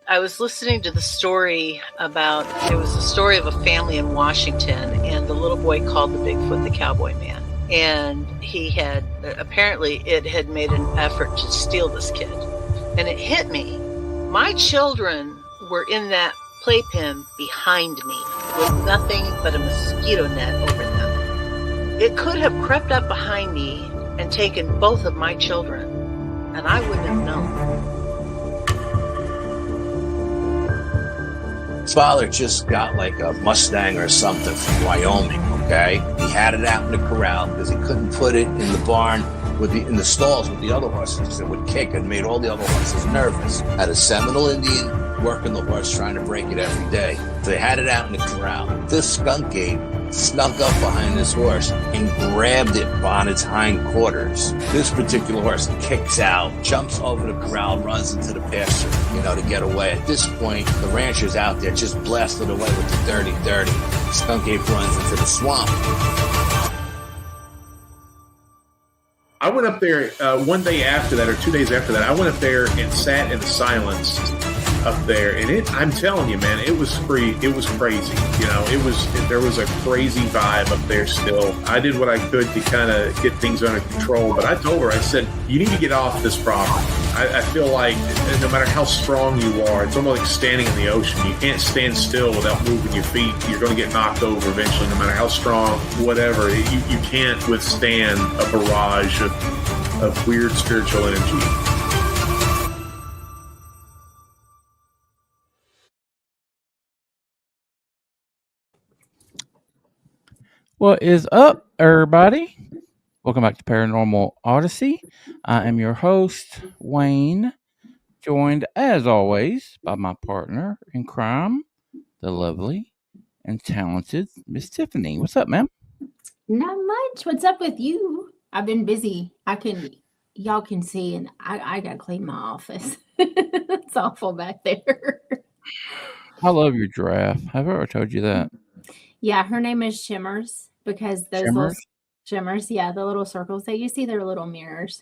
I was listening to the story about, it was a story of a family in Washington, and the little boy called the Bigfoot the Cowboy Man. And he had, apparently it had made an effort to steal this kid. And it hit me. My children were in that playpen behind me with nothing but a mosquito net over them. It could have crept up behind me and taken both of my children, and I wouldn't have known. Father just got like a Mustang or something from Wyoming, okay? He had it out in the corral because he couldn't put it in the barn in the stalls with the other horses because it would kick and made all the other horses nervous. Had a Seminole Indian working the horse, trying to break it every day. So they had it out in the corral. This skunk ape snuck up behind this horse and grabbed it on its hind quarters. This particular horse kicks out, jumps over the corral, runs into the pasture, to get away. At this point, the rancher's out there just blasted away with the dirty. Skunk ape runs into the swamp. I went up there one day after that, or 2 days after that. I went up there and sat in the silence up there, and I'm telling you, man, it was free. It was crazy. There was a crazy vibe up there still. I did what I could to kind of get things under control, but I told her, I said, you need to get off this property. I feel like no matter how strong you are, it's almost like standing in the ocean. You can't stand still without moving your feet. You're going to get knocked over eventually, no matter how strong, whatever. You can't withstand a barrage of weird spiritual energy. What is up, everybody? Welcome back to Paranormal Odyssey. I am your host, Wayne, joined, as always, by my partner in crime, the lovely and talented Miss Tiffany. What's up, ma'am? Not much. What's up with you? I've been busy. Y'all can see, and I got to clean my office. It's awful back there. I love your giraffe. Have I ever told you that? Yeah, her name is Shimmers because those little shimmers, the little circles that you see, they're little mirrors.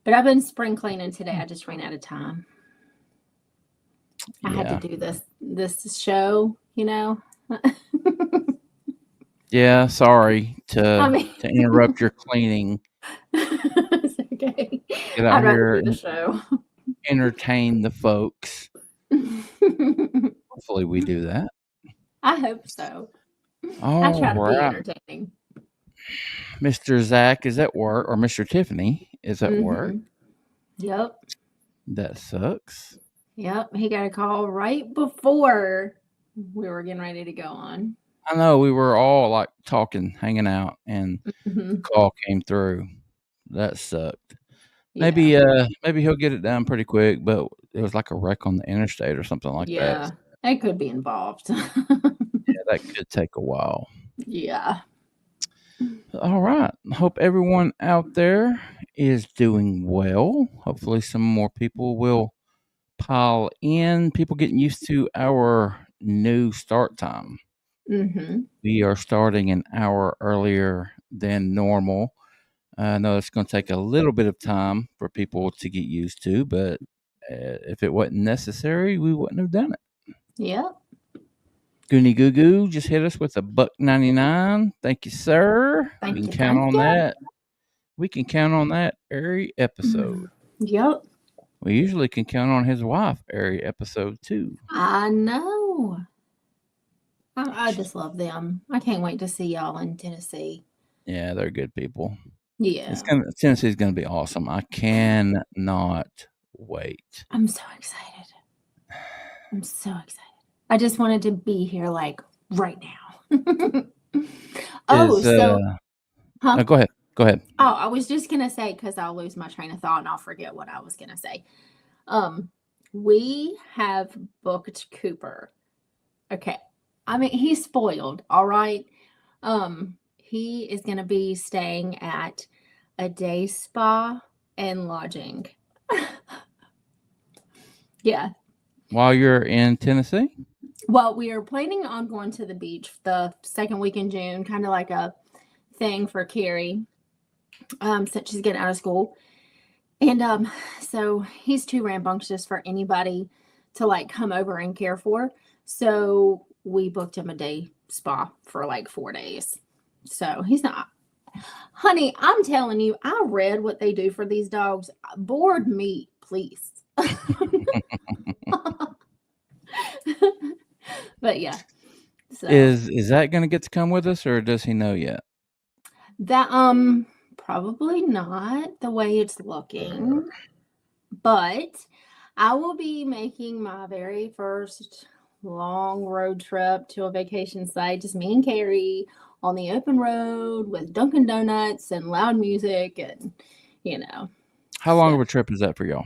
But I've been spring cleaning today. I just ran out of time. I had to do this show, Yeah, sorry to interrupt your cleaning. It's okay. Get out here and do the show. Entertain the folks. Hopefully we do that. I hope so. Oh, I try to be entertaining. Mr. Zach is at work, or Mr. Tiffany is at work. Yep. That sucks. Yep. He got a call right before we were getting ready to go on. I know, we were all like talking, hanging out, and the call came through. That sucked. Yeah. Maybe he'll get it done pretty quick, but it was like a wreck on the interstate or something like that. Yeah, it could be involved. Yeah, that could take a while. Yeah. All right. Hope everyone out there is doing well. Hopefully some more people will pile in. People getting used to our new start time. Mm-hmm. We are starting an hour earlier than normal. I know it's going to take a little bit of time for people to get used to, but if it wasn't necessary, we wouldn't have done it. Yep. Goonie Goo Goo just hit us with $1.99. Thank you, sir. We can count on that. We can count on that every episode. Yep. We usually can count on his wife every episode too. I know. I just love them. I can't wait to see y'all in Tennessee. Yeah, they're good people. Yeah. Tennessee's going to be awesome. I cannot wait. I'm so excited. I just wanted to be here like right now. No, go ahead. Oh, I was just going to say, because I'll lose my train of thought and I'll forget what I was going to say. We have booked Cooper. Okay. I mean, he's spoiled. All right. He is going to be staying at a day spa and lodging. Yeah. While you're in Tennessee? Well, we are planning on going to the beach the second week in June, kind of like a thing for Carrie, since she's getting out of school. And so he's too rambunctious for anybody to like come over and care for. So we booked him a day spa for like 4 days. So he's not. Honey, I'm telling you, I read what they do for these dogs. Board me, please. But yeah. So Is that going to get to come with us, or does he know yet? that probably not the way it's looking. But I will be making my very first long road trip to a vacation site, just me and Carrie on the open road with Dunkin' Donuts and loud music and, you know. How long of a trip is that for y'all?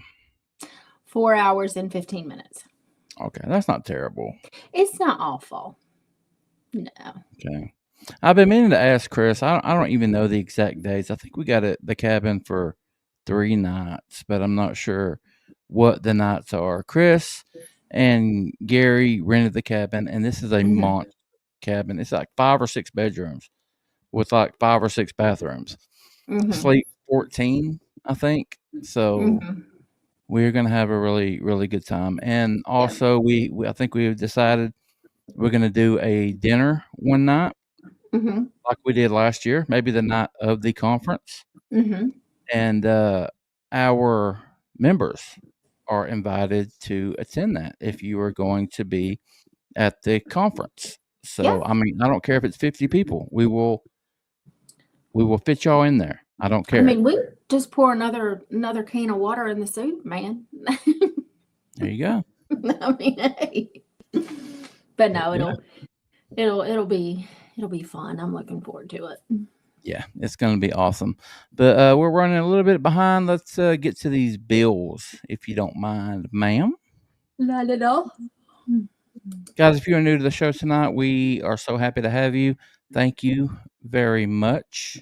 4 hours and 15 minutes. Okay, that's not terrible. It's not awful. No. Okay. I've been meaning to ask Chris. I don't even know the exact days. I think we got the cabin for 3 nights, but I'm not sure what the nights are. Chris and Gary rented the cabin, and this is a monster cabin. It's like 5 or 6 bedrooms with like 5 or 6 bathrooms. Sleep 14, I think. So we're gonna have a really, really good time. And also, we I think we've decided we're gonna do a dinner one night, like we did last year, maybe the night of the conference. And our members are invited to attend that if you are going to be at the conference. So I mean, I don't care if it's 50 people. We will fit y'all in there. I don't care. I mean, we just pour another can of water in the soup, man. There you go. I mean, hey. But no, it'll be fun. I'm looking forward to it. Yeah, it's going to be awesome. But we're running a little bit behind. Let's get to these bills, if you don't mind, ma'am. Not at all. Guys, if you're new to the show tonight, we are so happy to have you. Thank you very much.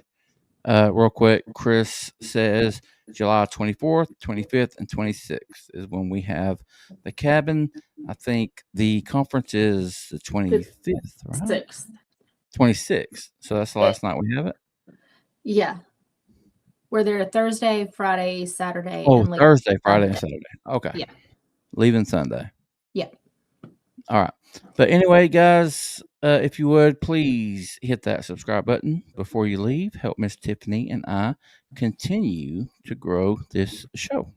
Real quick, Chris says July 24th, 25th, and 26th is when we have the cabin. I think the conference is the 25th, right? 26th. So that's the last night we have it? Yeah. We're there Thursday, Friday, Saturday. Oh, Thursday, Friday, and Saturday. Okay. Yeah. Leaving Sunday. Yeah. All right. But anyway, guys, if you would, please hit that subscribe button before you leave. Help Miss Tiffany and I continue to grow this show.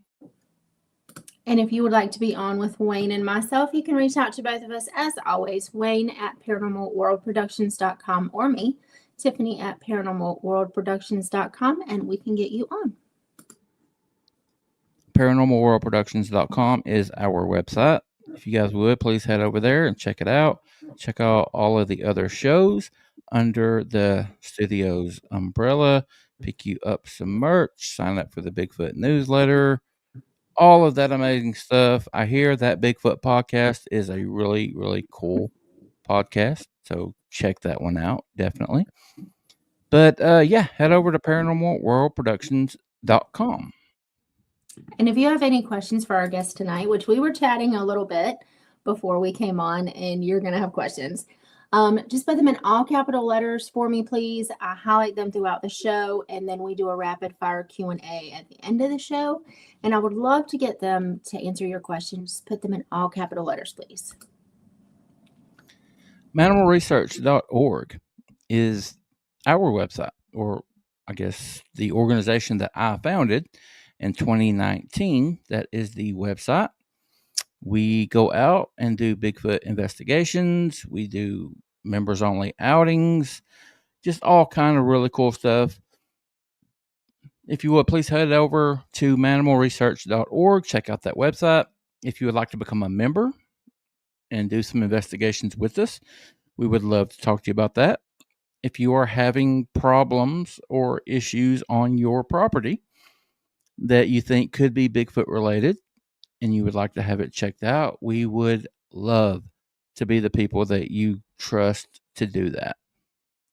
And if you would like to be on with Wayne and myself, you can reach out to both of us as always, Wayne at paranormalworldproductions.com or me, Tiffany at paranormalworldproductions.com, and we can get you on. Paranormalworldproductions.com is our website. If you guys would, please head over there and check it out. Check out all of the other shows under the studio's umbrella. Pick you up some merch. Sign up for the Bigfoot newsletter. All of that amazing stuff. I hear that Bigfoot podcast is a really, really cool podcast. So check that one out, definitely. But yeah, head over to paranormalworldproductions.com. And if you have any questions for our guest tonight, which we were chatting a little bit before we came on, and you're going to have questions, just put them in all capital letters for me, please. I highlight them throughout the show, and then we do a rapid fire Q&A at the end of the show. And I would love to get them to answer your questions. Put them in all capital letters, please. Animalresearch.org is our website, or I guess the organization that I founded in 2019. That is the website. We go out and do Bigfoot investigations. We do members only outings, just all kind of really cool stuff. If you would, please head over to animalresearch.org. Check out that website. If you would like to become a member and do some investigations with us, we would love to talk to you about that. If you are having problems or issues on your property that you think could be Bigfoot related and you would like to have it checked out, we would love to be the people that you trust to do that.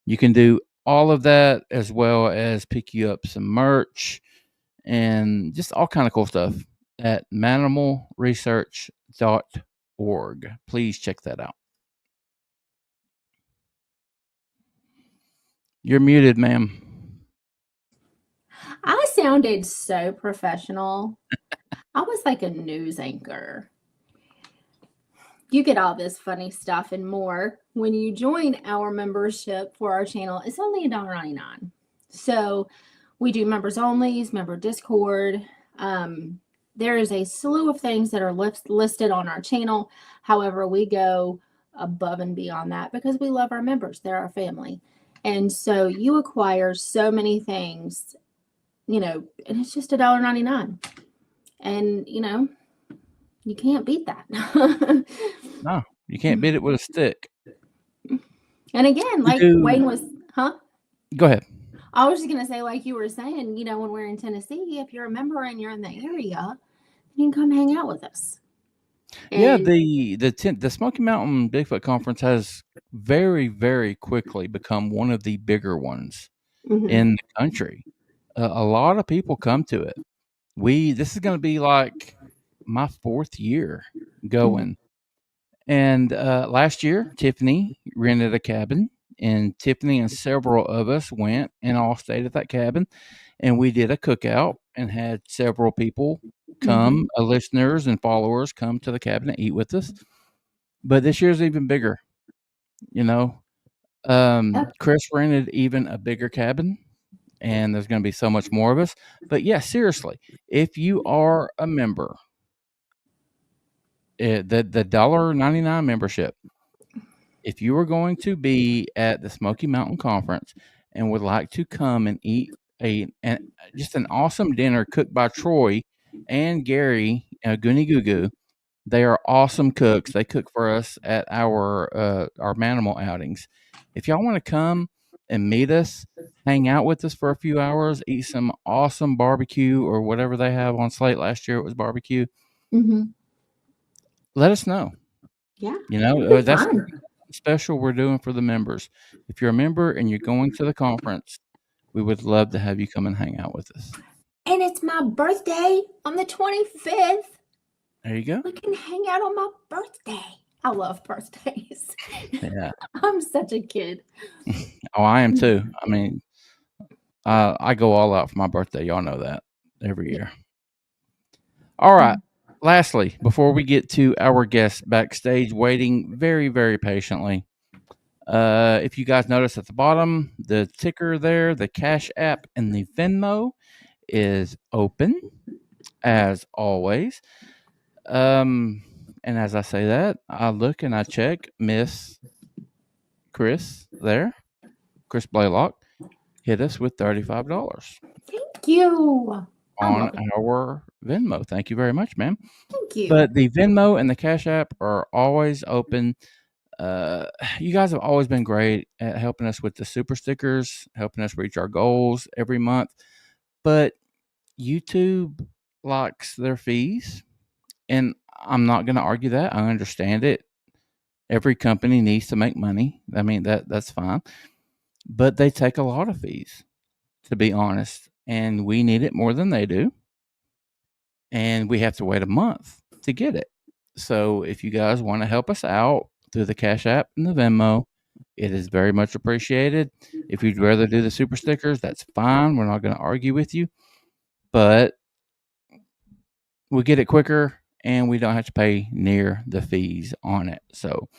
You can do all of that as well as pick you up some merch and just all kind of cool stuff at manimalresearch.org. Please check that out. You're muted, ma'am. I sounded so professional. I was like a news anchor. You get all this funny stuff and more when you join our membership for our channel. It's only $1.99. So we do members onlys, member Discord. There is a slew of things that are listed on our channel. However, we go above and beyond that because we love our members. They're our family. And so you acquire so many things, and it's just $1.99. And, you can't beat that. No, you can't beat it with a stick. And again, like Wayne was, Go ahead. I was just going to say, like you were saying, when we're in Tennessee, if you're a member and you're in the area, you can come hang out with us. Yeah, the Smoky Mountain Bigfoot Conference has very, very quickly become one of the bigger ones in the country. A lot of people come to it. This is going to be like my 4th year going. And last year, Tiffany rented a cabin, and Tiffany and several of us went and all stayed at that cabin, and we did a cookout and had several people come, listeners and followers come to the cabin and eat with us. But this year's even bigger, Chris rented even a bigger cabin, and there's going to be so much more of us. But yeah, seriously, if you are a member, the $1.99 membership, if you are going to be at the Smoky Mountain Conference and would like to come and eat just an awesome dinner cooked by Troy and Gary Goonie Goo Goo, they are awesome cooks. They cook for us at our Manimal outings. If y'all want to come and meet us, hang out with us for a few hours, eat some awesome barbecue or whatever they have on slate. Last year it was barbecue. Let us know. Yeah. That's special we're doing for the members. If you're a member and you're going to the conference, we would love to have you come and hang out with us. And it's my birthday on the 25th. There you go. We can hang out on my birthday. I love birthdays. Yeah. I'm such a kid. Oh, I am too. I mean, I go all out for my birthday. Y'all know that every year. All right. Lastly, before we get to our guests backstage waiting very, very patiently, if you guys notice at the bottom, the ticker there, the Cash App and the Venmo is open as always. And as I say that, I look and I check Miss Chris there, Chris Blaylock, hit us with $35. Thank you. On our Venmo. Thank you very much, ma'am. Thank you. But the Venmo and the Cash App are always open. You guys have always been great at helping us with the super stickers, helping us reach our goals every month. But YouTube likes their fees, and I'm not going to argue that. I understand it. Every company needs to make money. I mean, that's fine. But they take a lot of fees, to be honest. And we need it more than they do. And we have to wait a month to get it. So if you guys want to help us out through the Cash App and the Venmo, it is very much appreciated. If you'd rather do the super stickers, that's fine. We're not going to argue with you. But we get it quicker and we don't have to pay near the fees on it. So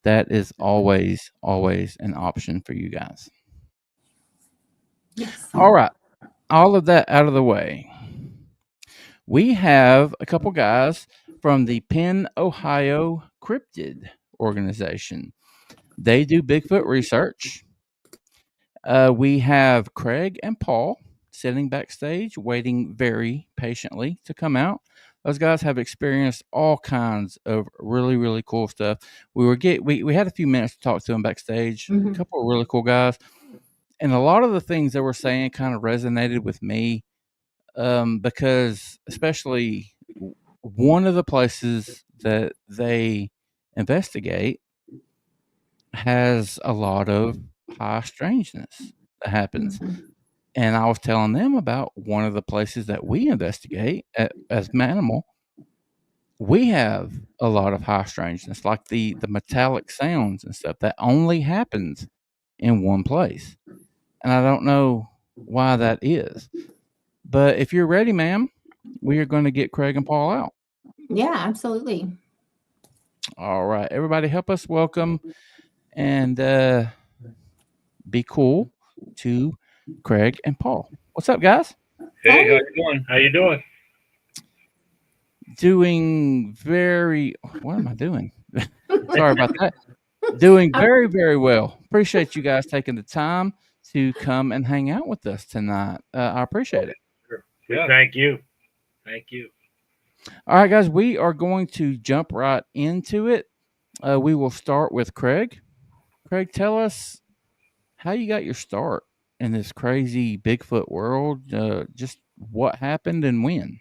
that is always, always an option for you guys. Yes. All right. All of that out of the way. We have a couple guys from the Penn-Ohio Cryptid organization. They do Bigfoot research. We have Craig and Paul sitting backstage, waiting very patiently to come out. Those guys have experienced all kinds of really, really cool stuff. We had a few minutes to talk to them backstage. A couple of really cool guys, and a lot of the things they were saying kind of resonated with me, because especially one of the places that they investigate has a lot of high strangeness that happens. And I was telling them about one of the places that we investigate as Manimal. We have a lot of high strangeness, like the metallic sounds and stuff that only happens in one place. And I don't know why that is. But if you're ready, ma'am, we are going to get Craig and Paul out. Yeah, absolutely. All right, everybody, help us welcome and be cool to Craig and Paul. What's up, guys? Hey, how you doing? How you doing? Doing very. What am I doing? Sorry about that. Doing very, very well. Appreciate you guys taking the time to come and hang out with us tonight. I appreciate it. Yeah. Thank you. Thank you. All right, guys, we are going to jump right into it. We will start with Craig. Craig, tell us how you got your start in this crazy Bigfoot world. Just what happened and when.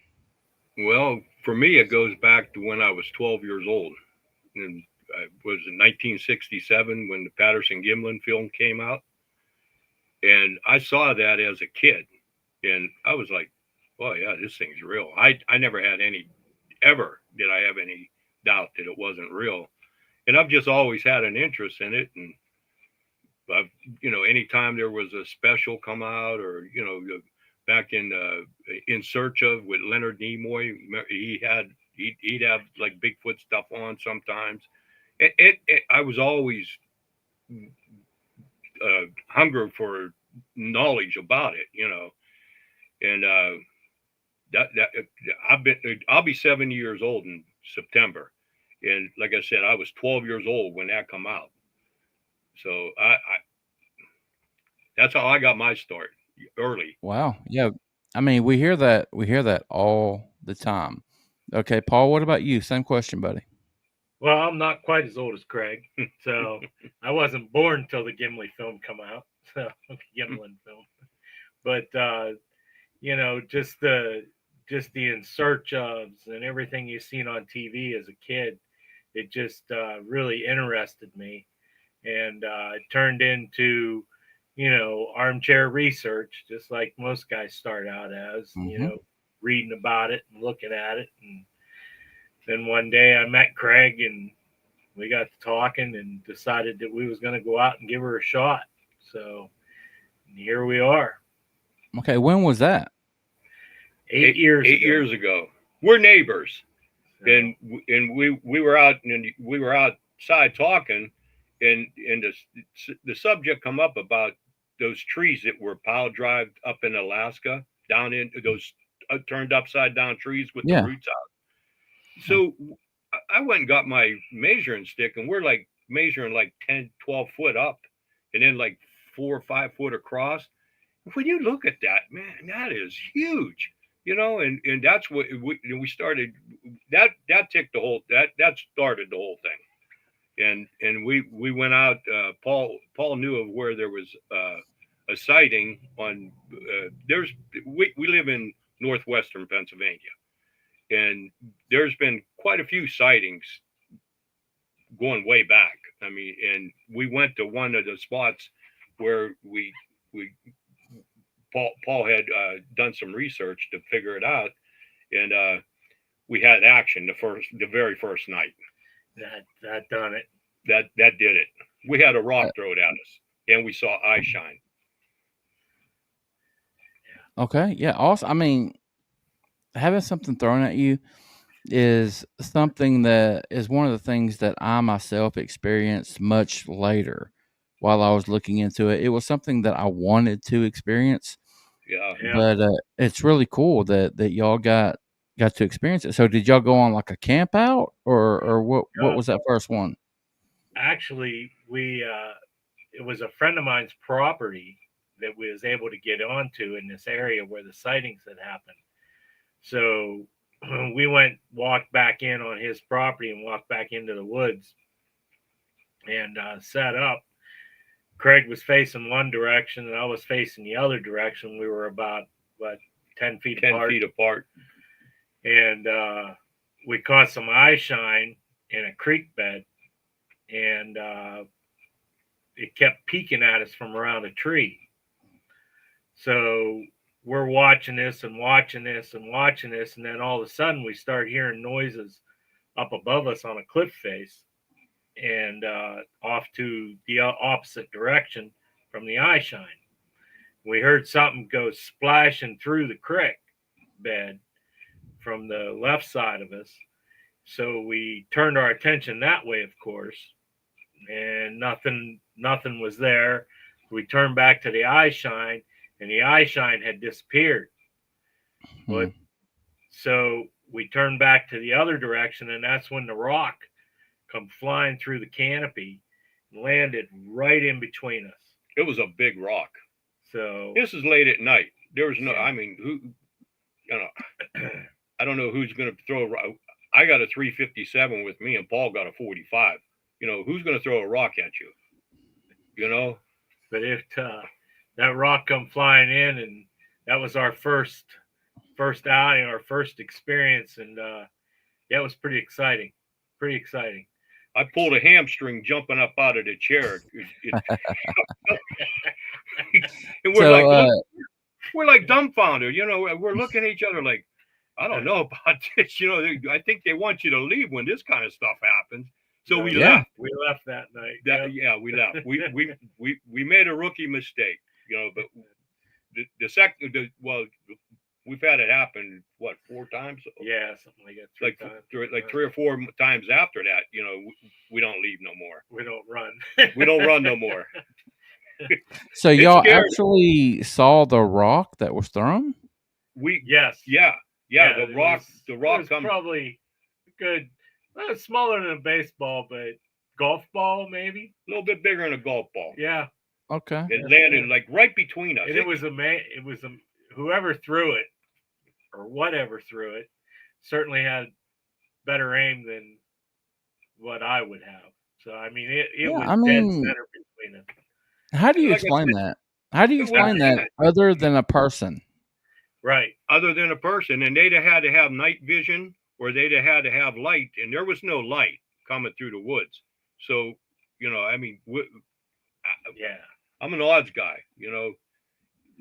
Well, for me, it goes back to when I was 12 years old. And it was in 1967 when the Patterson-Gimlin film came out. And I saw that as a kid. And I was like, oh, yeah, this thing's real. I never had ever did I have any doubt that it wasn't real. And I've just always had an interest in it. And I've, anytime there was a special come out or, back in Search of with Leonard Nimoy, he'd have like Bigfoot stuff on sometimes. I was always hunger for knowledge about it, and I'll be 70 years old in September, and like I said, I was 12 years old when that come out, so I that's how I got my start early. Wow. Yeah. I mean, we hear that all the time. Okay, Paul, what about you? Same question, buddy. Well, I'm not quite as old as Craig, so I wasn't born until the Gimli film come out. So Gimlin film, but just the in search ofs and everything you've seen on TV as a kid, it just really interested me, and it turned into armchair research, just like most guys start out as, reading about it and looking at it. And then one day I met Craig and we got to talking and decided that we was going to go out and give her a shot. So here we are. Okay, when was that? 8 years ago. We're neighbors, so. and we were out and we were outside talking, and the subject come up about those trees that were pile drived up in Alaska, down in those turned upside down trees with the roots out. So I went and got my measuring stick, and we're like measuring like 10, 12 foot up, and then like 4 or 5 foot across. When you look at that, man, that is huge, and that's what we started. That ticked the whole that started the whole thing, and we went out. Paul knew of where there was a sighting on. We live in northwestern Pennsylvania. And there's been quite a few sightings going way back. I mean, and we went to one of the spots where Paul had done some research to figure it out, and we had action the very first night. That done it. That did it. We had a rock thrown at us, and we saw eye shine. Okay, yeah, awesome. I mean, having something thrown at you is something that is one of the things that I myself experienced much later while I was looking into it. It was something that I wanted to experience. Yeah. But it's really cool that y'all got to experience it. So did y'all go on like a camp out or what was that first one? Actually, it was a friend of mine's property that we was able to get onto in this area where the sightings had happened. So we walked back in on his property and walked back into the woods and set up. Craig was facing one direction and I was facing the other direction. We were about 10 feet apart. And we caught some eye shine in a creek bed, and it kept peeking at us from around a tree. So we're watching this, and then all of a sudden we start hearing noises up above us on a cliff face and off to the opposite direction from the eye shine. We heard something go splashing through the creek, bed from the left side of us. So we turned our attention that way, of course, and nothing was there. We turned back to the eye shine, and the eye shine had disappeared. But so we turned back to the other direction, and that's when the rock come flying through the canopy and landed right in between us. It was a big rock. So this is late at night. There was no, I mean, who, you know, I don't know who's going to throw a rock. I got a 357 with me, and Paul got a 45. You know, who's going to throw a rock at you? You know? But if that rock come flying in, and that was our first outing, our first experience, and yeah, it was pretty exciting. Pretty exciting. I pulled a hamstring jumping up out of the chair. And we're like dumbfounded. You know, we're looking at each other like, I don't know about this. You know, I think they want you to leave when this kind of stuff happens. So we left. We left that night. Yeah, we left. We made a rookie mistake. You know, but the second, well, we've had it happen, what, 4 times? Yeah, something like that. Like 3 or 4 times after that, you know, we don't leave no more. We don't run. We don't run no more. So y'all actually saw the rock that was thrown? Yes. Yeah. The rock was probably good. Well, smaller than a baseball, but golf ball maybe. A little bit bigger than a golf ball. Yeah. Okay. It landed like right between us. And it was whoever threw it or whatever threw it certainly had better aim than what I would have. So I mean, it was dead center between us. How do you explain that? How do you explain that other than a person? Right. Other than a person, and they'd have had to have night vision, or they'd have had to have light, and there was no light coming through the woods. So, you know, I mean, I'm an odds guy. You know,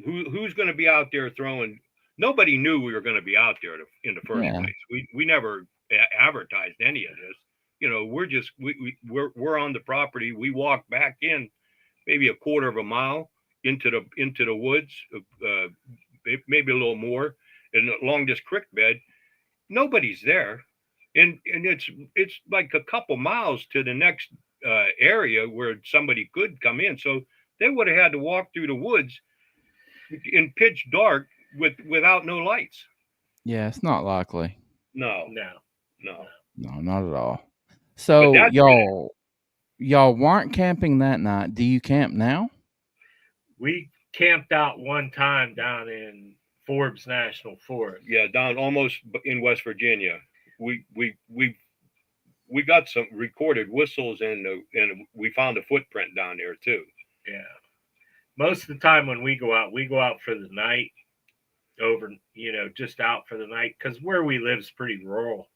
who's going to be out there throwing? Nobody knew we were going to be out there in the first place. We never advertised any of this. You know, we're on the property. We walk back in maybe a quarter of a mile into the woods, maybe a little more, and along this creek bed. Nobody's there, and it's like a couple miles to the next area where somebody could come in. So they would have had to walk through the woods in pitch dark without no lights. Yeah, it's not likely. No, not at all. So y'all weren't camping that night. Do you camp now? We camped out one time down in Forbes National Forest. Yeah, down almost in West Virginia. We got some recorded whistles, and we found a footprint down there too. Yeah. Most of the time when we go out for the night, just out for the night, because where we live is pretty rural.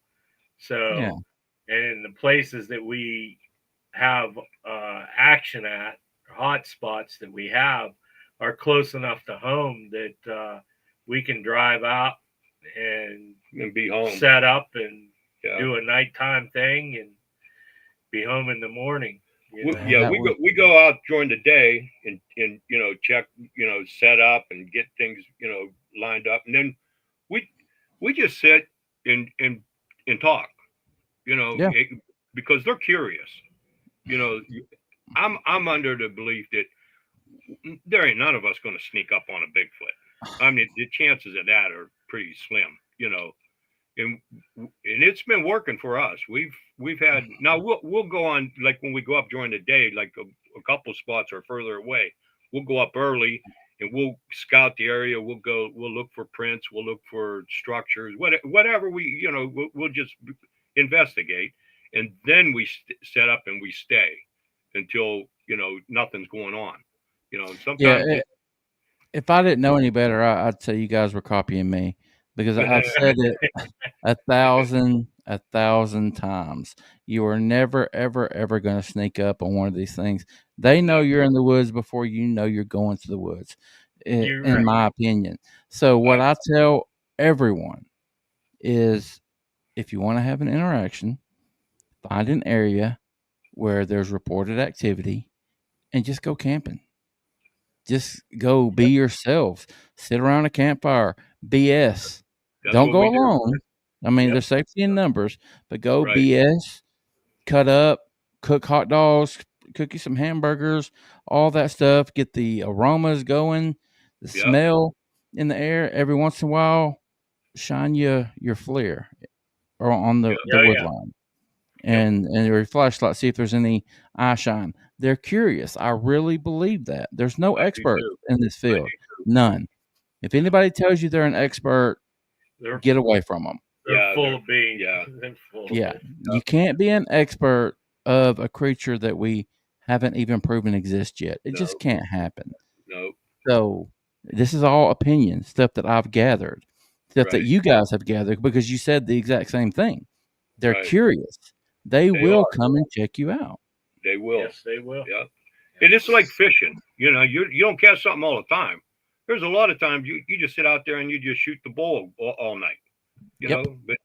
So, and the places that we have action at, hot spots that we have, are close enough to home that we can drive out and be home, set up, and do a nighttime thing, and be home in the morning. We go out during the day and check, set up and get things lined up, and then we just sit and talk, because they're curious. I'm under the belief that there ain't none of us going to sneak up on a Bigfoot. I mean, the chances of that are pretty slim, and it's been working for us. We've had, now we'll go on, like when we go up during the day, like a couple spots are further away. We'll go up early and we'll scout the area. We'll look for prints. We'll look for structures, whatever we'll just investigate. And then we set up and we stay until, nothing's going on. Sometimes. If I didn't know any better, I'd say you guys were copying me, because I've said it 1,000 times. You are never, ever, ever going to sneak up on one of these things. They know you're in the woods before you know you're going to the woods, in my opinion. So what I tell everyone is, if you want to have an interaction, find an area where there's reported activity and just go camping. Just go be yourselves. Sit around a campfire. BS. Don't go what we do. alone. I mean, Yep. there's safety in numbers, but go Right. BS, cut up, cook hot dogs, cook you some hamburgers, all that stuff. Get the aromas going, the Yep. smell in the air. Every once in a while, shine your flare or on the wood line. And your flashlight, see if there's any eye shine. They're curious. I really believe that. There's no expert in this field. None. If anybody tells you they're an expert, get away from them. They're full of beans. Yeah. You can't be an expert of a creature that we haven't even proven exists yet. It just can't happen. No. So this is all opinion, stuff that I've gathered, stuff that you guys have gathered, because you said the exact same thing. They're curious. They will come and check you out. They will. Yes, they will. Yeah. And it's like fishing. You know, you don't catch something all the time. There's a lot of times you just sit out there and you just shoot the bull all night. You know, but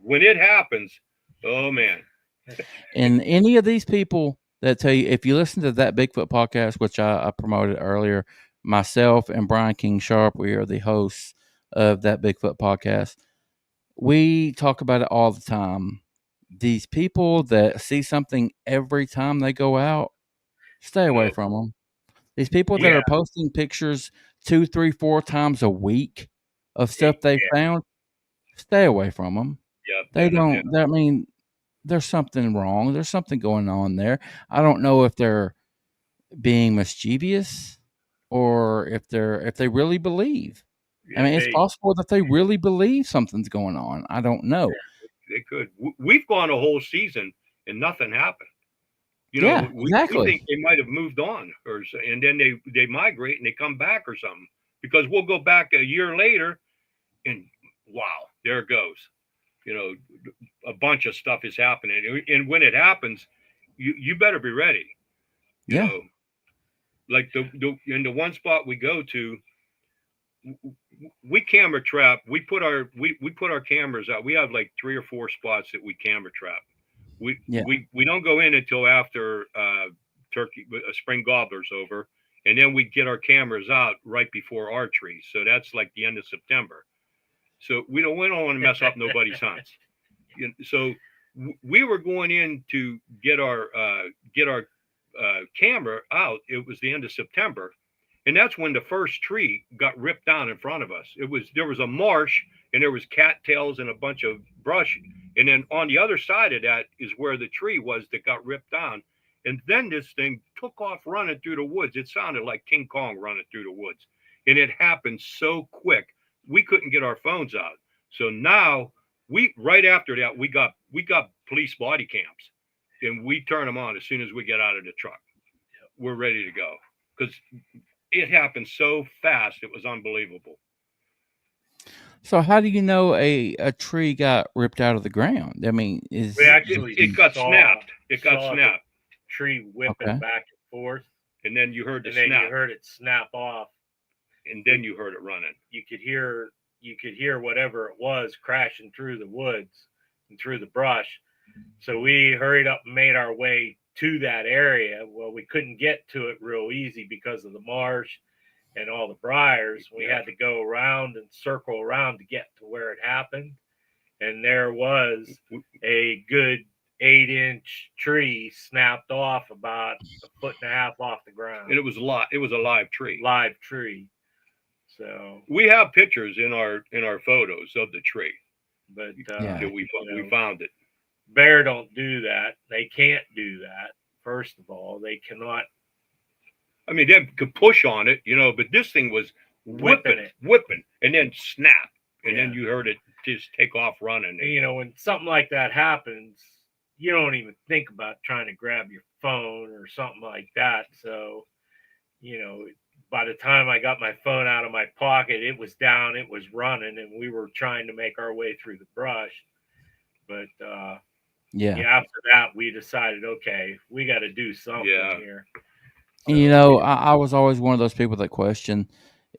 when it happens, oh man. And any of these people that tell you, if you listen to that Bigfoot podcast, which I promoted earlier, myself and Brian King Sharp, we are the hosts of that Bigfoot podcast. We talk about it all the time. These people that see something every time they go out, stay away from them. These people that are posting pictures 2, 3, 4 times a week of stuff they found, stay away from them. They don't. I mean, there's something wrong. There's something going on there. I don't know if they're being mischievous or if they really believe. I mean, it's possible that they really believe something's going on. I don't know. They could. We've gone a whole season and nothing happened. You know, we think they might have moved on, and then they migrate and they come back or something, because we'll go back a year later and wow, there it goes. You know, a bunch of stuff is happening, and when it happens, you better be ready. You know, like in the one spot we go to, we camera trap. We put our cameras out. We have like 3 or 4 spots that we camera trap. We don't go in until after spring gobbler's over, and then we get our cameras out right before archery. So that's like the end of September. So we don't want to mess up nobody's hunts. So we were going in to get our camera out. It was the end of September. And that's when the first tree got ripped down in front of us. There was a marsh, and there was cattails and a bunch of brush. And then on the other side of that is where the tree was that got ripped down. And then this thing took off running through the woods. It sounded like King Kong running through the woods. And it happened so quick, we couldn't get our phones out. So now right after that, we got police body cams, and we turn them on as soon as we get out of the truck. We're ready to go, because it happened so fast. It was unbelievable. So how do you know a tree got ripped out of the ground? I mean, it got snapped. It got snapped. Tree whipping back and forth, and then you heard you heard it snap off, and then you heard it running. You could hear whatever it was crashing through the woods and through the brush. So we hurried up and made our way to that area. Well, we couldn't get to it real easy because of the marsh and all the briars. We had to go around and circle around to get to where it happened. And there was a good 8-inch tree snapped off about 1.5 feet off the ground. And it was a live tree. Live tree. So we have pictures in our photos of the tree, but we found it. Bear don't do that. They can't do that. First of all, they cannot. I mean, they could push on it, but this thing was whipping, and then snap, and then you heard it just take off running. And, when something like that happens, you don't even think about trying to grab your phone or something like that. So, by the time I got my phone out of my pocket, it was down, it was running, and we were trying to make our way through the brush. But after that, we decided, okay, we got to do something here. So, I was always one of those people that question,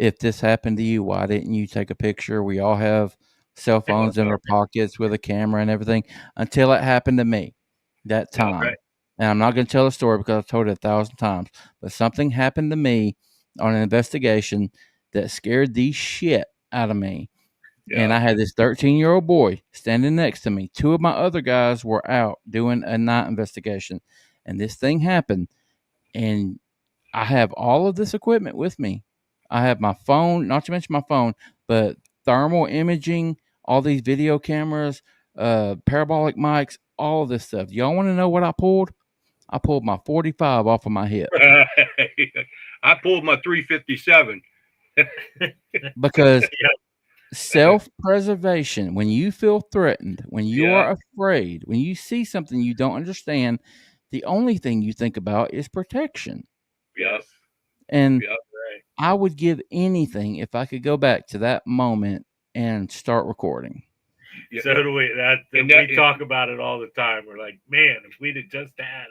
if this happened to you, why didn't you take a picture? We all have cell phones in our pockets with a camera and everything, until it happened to me that time. Right. And I'm not going to tell the story because I've told it 1,000 times, but something happened to me on an investigation that scared the shit out of me. And I had this 13-year-old boy standing next to me. Two of my other guys were out doing a night investigation, and this thing happened. And I have all of this equipment with me. I have my phone, not to mention my phone, but thermal imaging, all these video cameras, parabolic mics, all of this stuff. Y'all want to know what I pulled? I pulled my 45 off of my hip. I pulled my 357. Because self-preservation, when you feel threatened, when you are afraid, when you see something you don't understand, the only thing you think about is protection. Yes. And I would give anything if I could go back to that moment and start recording. So do we. We talk about it all the time. We're like, man, if we'd have just had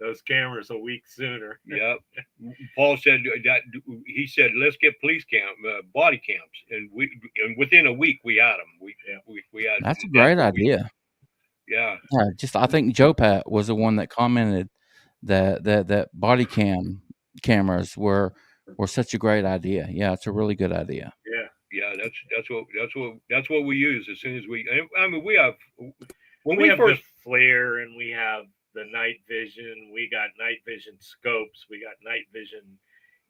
those cameras a week sooner. Yep. Paul said that he said, let's get police body cams, and within a week we had them. We had. That's a great idea. Yeah. I think Joe Pat was the one that commented that body cameras were such a great idea. Yeah, it's a really good idea. Yeah, that's what we use as soon as we. I mean, we have when we have first the FLIR, and we have the night vision. We got night vision scopes. We got night vision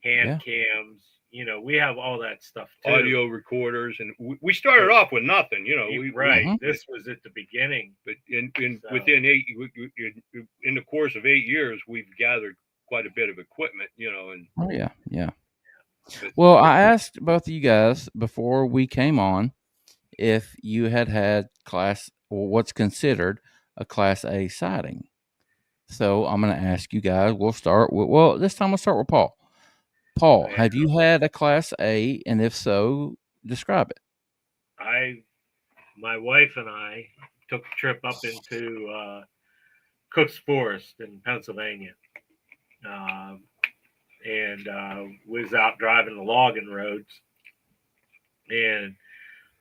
hand cams. You know, we have all that stuff too. Audio recorders, and we started off with nothing. You know, This was at the beginning, but within in the course of 8 years, we've gathered quite a bit of equipment. You know, and yeah. Well, I asked both of you guys before we came on if you had what's considered a Class A sighting. So I'm going to ask you guys. We'll start with, this time we'll start with Paul. Paul, have you had a Class A, and if so, describe it. My wife and I took a trip up into Cook's Forest in Pennsylvania. And was out driving the logging roads, and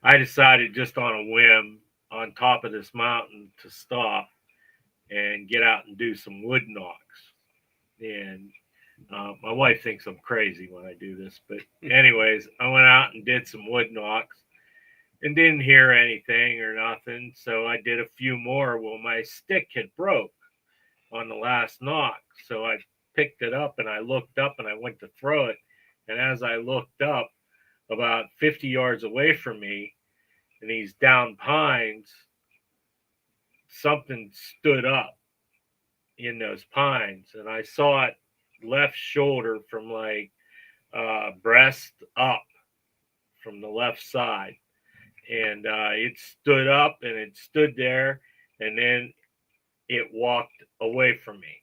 I decided just on a whim on top of this mountain to stop and get out and do some wood knocks. And my wife thinks I'm crazy when I do this, but anyways, I went out and did some wood knocks and didn't hear anything or nothing. So I did a few more. Well, my stick had broke on the last knock, so I picked it up and I looked up and I went to throw it. And as I looked up, about 50 yards away from me in these down pines, something stood up in those pines. And I saw it left shoulder from like breast up from the left side. And it stood up and it stood there, and then it walked away from me.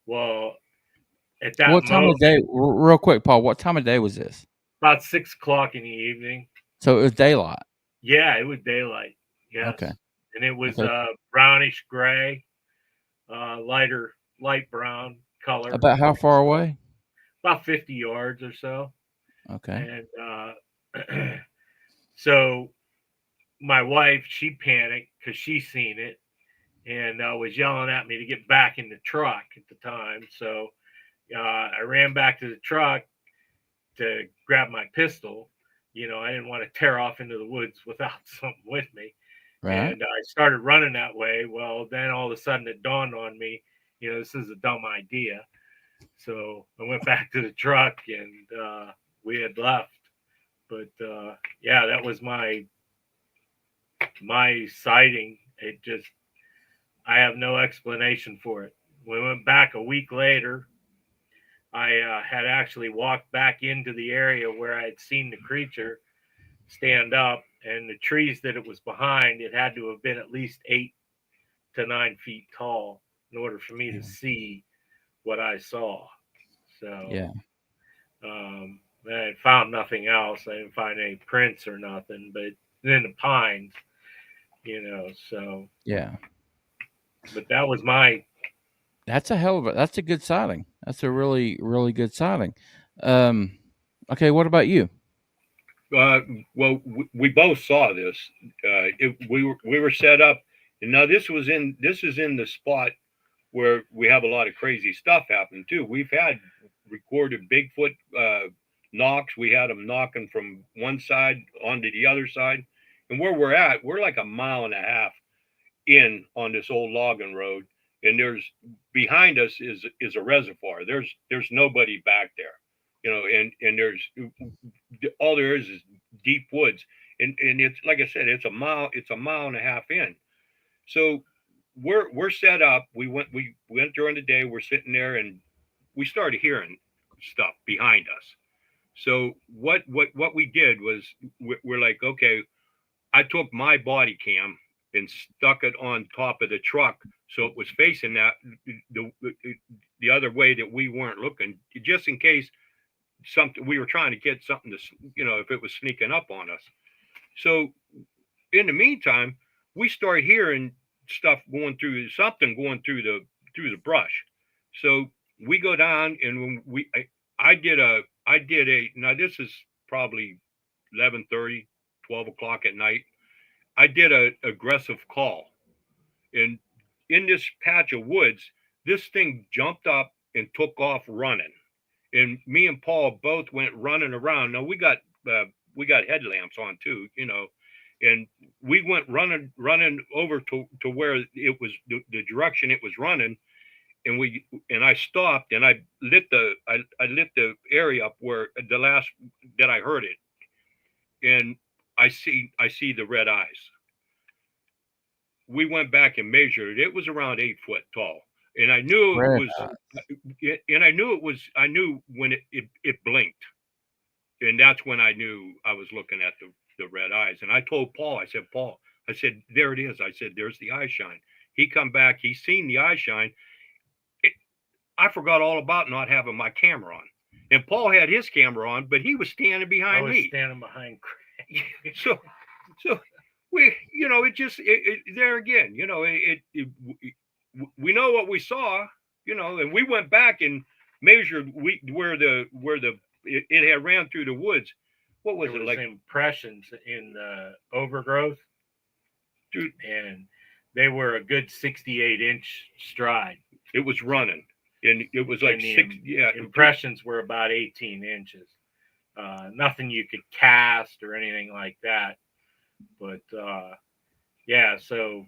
Well, at that what time of day, real quick, Paul, what time of day was this? About 6 o'clock in the evening. So it was daylight. Yeah, it was daylight. Yes. Okay. And it was brownish gray, light brown color. About how far away? About 50 yards or so. Okay. And so my wife, she panicked because she seen it and was yelling at me to get back in the truck at the time. So I ran back to the truck to grab my pistol. You know, I didn't want to tear off into the woods without something with me. Right. And I started running that way. Well, then all of a sudden it dawned on me, you know, this is a dumb idea. So I went back to the truck and we had left. But yeah, that was my sighting. It just, I have no explanation for it. We went back a week later. I had actually walked back into the area where I had seen the creature stand up, and the trees that it was behind, it had to have been at least 8 to 9 feet tall in order for me to see what I saw. So yeah, I found nothing else. I didn't find any prints or nothing, but then the pines, you know, so yeah. But that was that's a good sighting. That's a really, really good sighting. Okay, what about you? Well, we both saw this. We were set up, and now this is in the spot where we have a lot of crazy stuff happening too. We've had recorded Bigfoot knocks. We had them knocking from one side onto the other side, And where we're at, we're like a mile and a half in on this old logging road, and there's behind us is a reservoir. There's nobody back there, and there's all there is deep woods, and it's like I said, it's a mile and a half in. So we're set up. We went during the day. We're sitting there, and we started hearing stuff behind us. So what we did was we're like, okay, I took my body cam and stuck it on top of the truck so it was facing the other way that we weren't looking, just in case something we were trying to get something to, if it was sneaking up on us. So in the meantime, we start hearing stuff going through the brush. So we go down, and when I did a now this is probably 11:30, 12 o'clock at night. I did a aggressive call, and in this patch of woods, this thing jumped up and took off running, and me and Paul both went running around. Now we got headlamps on too, and we went running over to where it was the direction it was running, and I stopped, and I lit the area up where the last that I heard it, and I see the red eyes. We went back and measured it. It was around 8 foot tall, and I knew it was. And I knew when it blinked, and that's when I knew I was looking at the red eyes. And I told Paul, I said, Paul, I said, there it is. I said, there's the eye shine. He come back. He seen the eye shine. I forgot all about not having my camera on, and Paul had his camera on, but he was standing behind me. Standing behind Craig. So we, there again, we know what we saw, and we went back and measured where it had ran through the woods. What was it like? Impressions in the overgrowth, dude, and they were a good 68-inch stride. It was running, and it was like impressions were about 18 inches. Nothing you could cast or anything like that. But so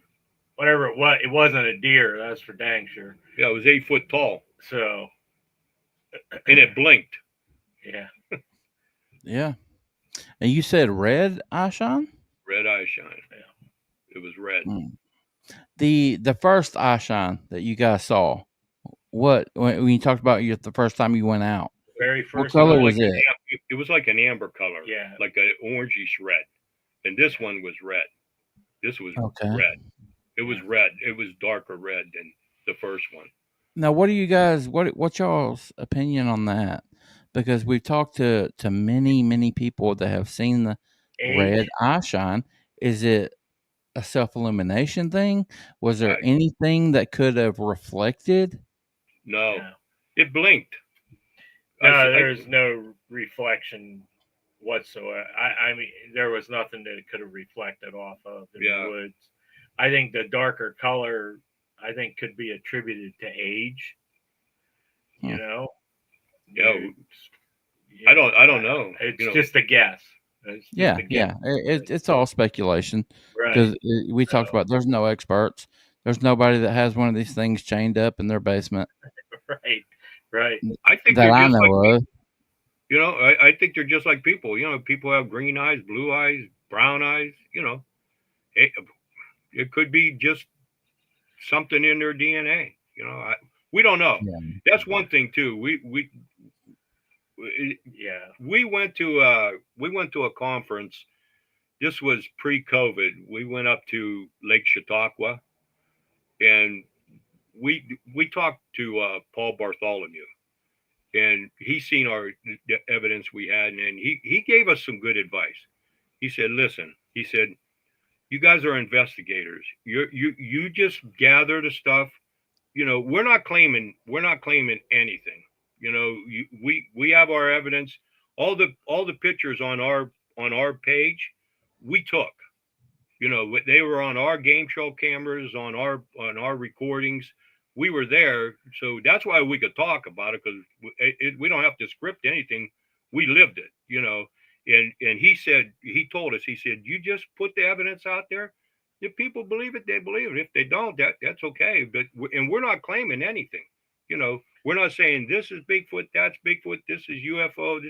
whatever it wasn't a deer, that's for dang sure. Yeah, it was 8 foot tall. So, and it blinked. Yeah. Yeah. And you said red eye shine? Red eye shine. Yeah. It was red. The first eye shine that you guys saw, when you talked about the first time you went out, very first, what color was it? It was like an amber color. Yeah. Like an orangish red. And this one was red. This was red. It was red. It was darker red than the first one. Now, what do you guys? What's y'all's opinion on that? Because we've talked to many people that have seen the red eye shine. Is it a self-illumination thing? Was there anything that could have reflected? No, it blinked. No, there's no reflection whatsoever. I mean, there was nothing that it could have reflected off of the woods. I think the darker color, could be attributed to age. Yeah. I don't know. It's just a guess. It's all speculation because right. We talked about there's no experts. There's nobody that has one of these things chained up in their basement. Right. I think that I know of. I think they're just like people. People have green eyes, blue eyes, brown eyes. It could be just something in their DNA. We don't know. Yeah. That's one thing too. We went to a conference. This was pre-COVID. We went up to Lake Chautauqua, and we talked to Paul Bartholomew, and he seen the evidence we had, and he gave us some good advice. He said, "Listen," he said, "you guys are investigators. You just gather the stuff. We're not claiming anything. We have our evidence. All the pictures on our page, we took. They were on our game show cameras, on our recordings. We were there, so that's why we could talk about it, because we don't have to script anything. We lived it, And he told us, he said, you just put the evidence out there. If people believe it, they believe it. If they don't, that's okay. But we're not claiming anything. We're not saying this is Bigfoot, that's Bigfoot, this is UFO,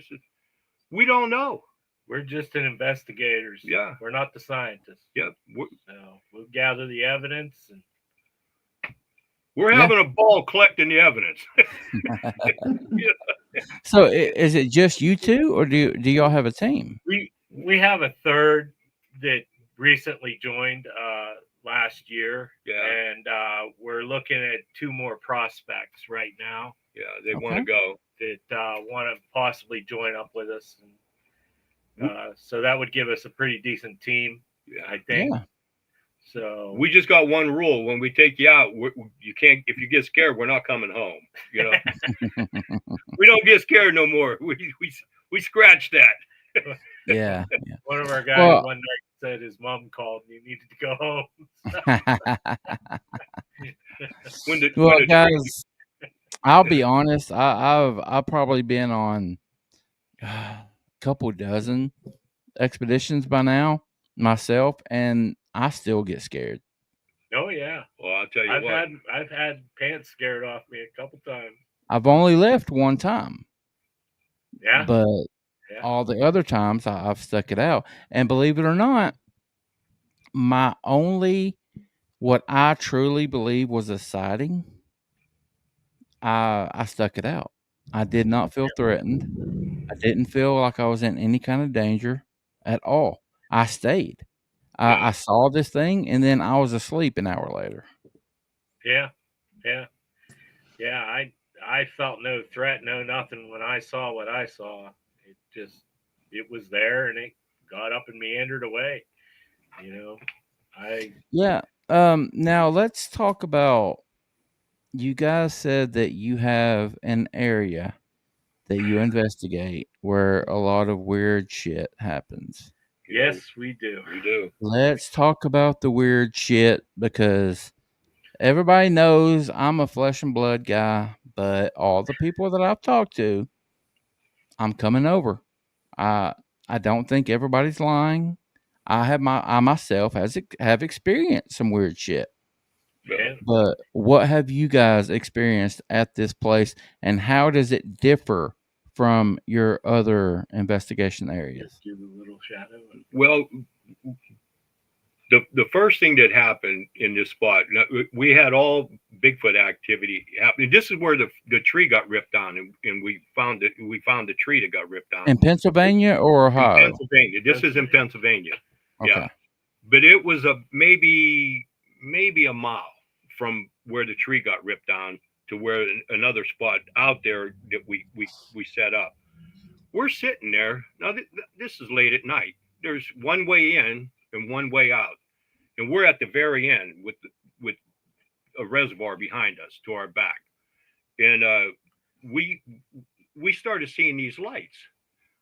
we don't know. We're just investigators. Yeah. We're not the scientists. Yep. So we'll gather the evidence and we're having a ball collecting the evidence. So is it just you two, or do y'all have a team? We have a third that recently joined last year. Yeah. And we're looking at 2 more prospects right now. Yeah, they want to go. That want to possibly join up with us. And, so that would give us a pretty decent team, I think. Yeah. So we just got one rule: when we take you out, you can't. If you get scared, we're not coming home. We don't get scared no more. We scratch that. Yeah. One of our guys one night said his mom called and he needed to go home. Guys, I'll be honest. I've probably been on a couple dozen expeditions by now myself, and I still get scared. Oh yeah. Well, I'll tell you I've had pants scared off me a couple times. I've only left one time. Yeah. But all the other times I've stuck it out. And believe it or not, what I truly believe was a sighting, I stuck it out. I did not feel threatened. I didn't feel like I was in any kind of danger at all. I stayed. I saw this thing, and then I was asleep an hour later. Yeah. I felt no threat, no nothing when I saw what I saw. It was there, and it got up and meandered away. Now let's talk about. You guys said that you have an area that you investigate where a lot of weird shit happens. Yes, we do. We do. Let's talk about the weird shit, because everybody knows I'm a flesh and blood guy, but all the people that I've talked to, I'm coming over. I don't think everybody's lying. I myself have experienced some weird shit. Yeah. But what have you guys experienced at this place, and how does it differ from your other investigation areas? Give a little shadow. Well, the first thing that happened in this spot, we had all Bigfoot activity happening. This is where the tree got ripped down, and we found the tree that got ripped down. In Pennsylvania or Ohio? In Pennsylvania. This is in Pennsylvania. Okay. Yeah. But it was maybe a mile from where the tree got ripped down to where another spot out there that we set up. We're sitting there. Now, this is late at night. There's one way in and one way out. And we're at the very end with a reservoir behind us to our back. And we started seeing these lights.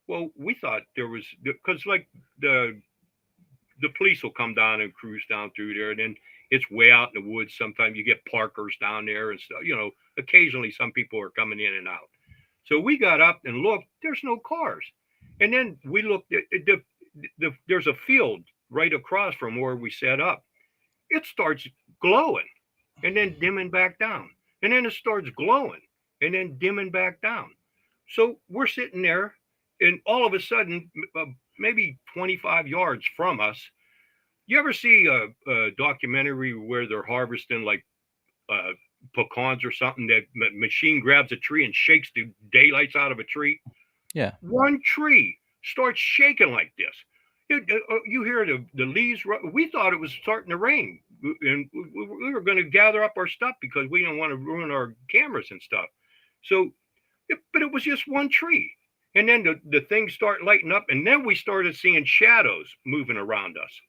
Well, we thought there was, because like the police will come down and cruise down through there, and then it's way out in the woods. Sometimes you get parkers down there and stuff. Occasionally some people are coming in and out. So we got up and looked. There's no cars. And then we looked at there's a field right across from where we set up. It starts glowing and then dimming back down. And then it starts glowing and then dimming back down. So we're sitting there, and all of a sudden, maybe 25 yards from us, you ever see a documentary where they're harvesting like pecans or something, that machine grabs a tree and shakes the daylights out of a tree? Yeah. One tree starts shaking like this. You hear the leaves. We thought it was starting to rain, and we were going to gather up our stuff because we didn't want to ruin our cameras and stuff. So, but it was just one tree. And then the things start lighting up, and then we started seeing shadows moving around us.